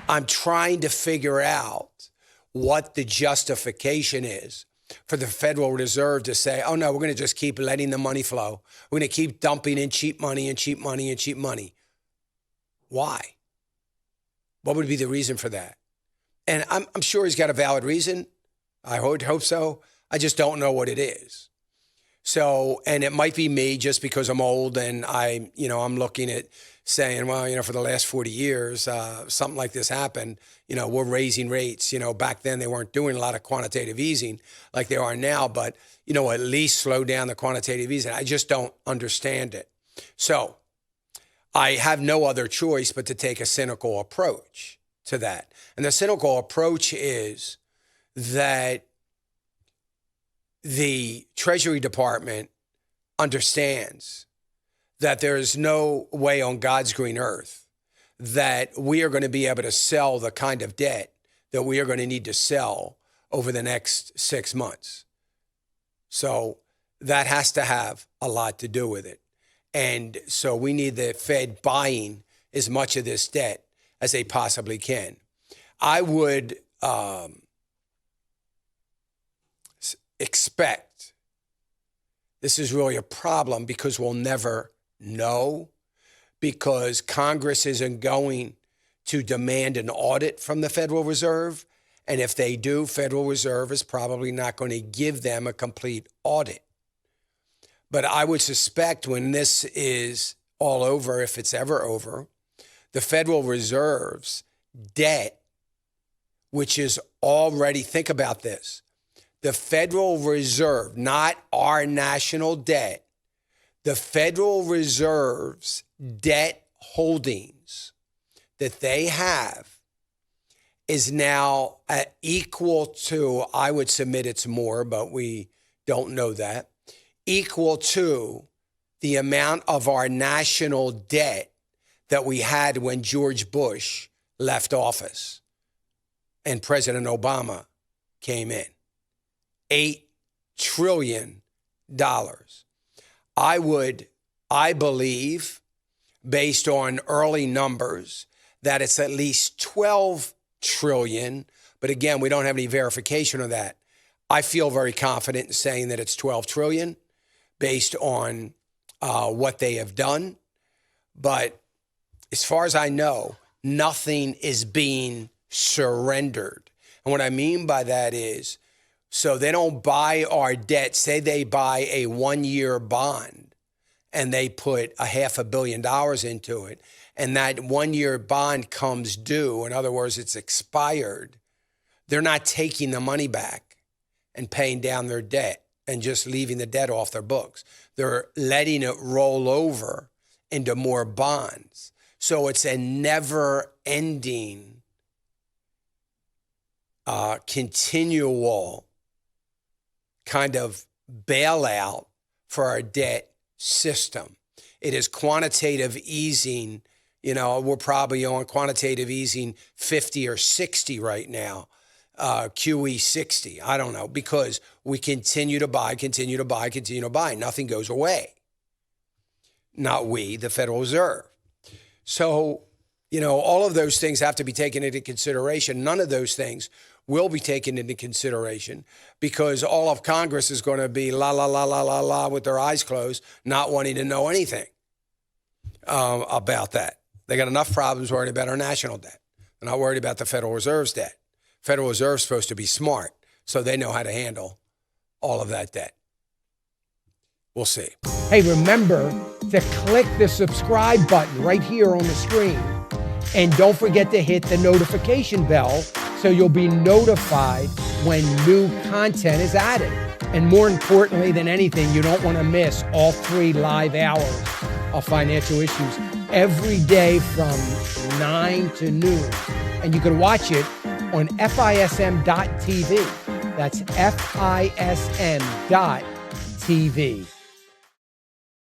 I'm trying to figure out what the justification is for the Federal Reserve to say, oh, no, we're going to just keep letting the money flow. We're going to keep dumping in cheap money and cheap money and cheap money. Why? What would be the reason for that? And I'm sure he's got a valid reason. I would hope so. I just don't know what it is. So, and it might be me just because I'm old and I'm looking at saying, well, for the last 40 years, something like this happened. We're raising rates. Back then they weren't doing a lot of quantitative easing like they are now, but, at least slow down the quantitative easing. I just don't understand it. So I have no other choice but to take a cynical approach to that. And the cynical approach is that the Treasury Department understands that there is no way on God's green earth that we are going to be able to sell the kind of debt that we are going to need to sell over the next 6 months. So that has to have a lot to do with it. And so we need the Fed buying as much of this debt as they possibly can. I would expect this is really a problem because we'll never know, because Congress isn't going to demand an audit from the Federal Reserve. And if they do, Federal Reserve is probably not going to give them a complete audit. But I would suspect when this is all over, if it's ever over, the Federal Reserve's debt, which is already, think about this, the Federal Reserve, not our national debt, the Federal Reserve's debt holdings that they have is now equal to, I would submit it's more, but we don't know that, equal to the amount of our national debt that we had when George Bush left office and President Obama came in. $8 trillion. I believe, based on early numbers, that it's at least 12 trillion. But again, we don't have any verification of that. I feel very confident in saying that it's 12 trillion based on what they have done. But as far as I know, nothing is being surrendered. And what I mean by that is, so they don't buy our debt. Say they buy a 1-year bond and they put $500 million into it, and that 1-year bond comes due. In other words, it's expired. They're not taking the money back and paying down their debt and just leaving the debt off their books. They're letting it roll over into more bonds. So it's a never-ending, continual kind of bailout for our debt system. It is quantitative easing. We're probably on quantitative easing 50 or 60 right now, QE 60. I don't know, because we continue to buy. Nothing goes away. Not we, the Federal Reserve. So, all of those things have to be taken into consideration. None of those things will be taken into consideration because all of Congress is going to be la, la, la, la, la, la with their eyes closed, not wanting to know anything about that. They got enough problems worrying about our national debt. They're not worried about the Federal Reserve's debt. Federal Reserve's supposed to be smart, so they know how to handle all of that debt. We'll see. Hey, remember to click the subscribe button right here on the screen. And don't forget to hit the notification bell so you'll be notified when new content is added. And more importantly than anything, you don't want to miss all 3 live hours of Financial Issues every day from 9 to noon. And you can watch it on FISM.tv. That's FISM.tv.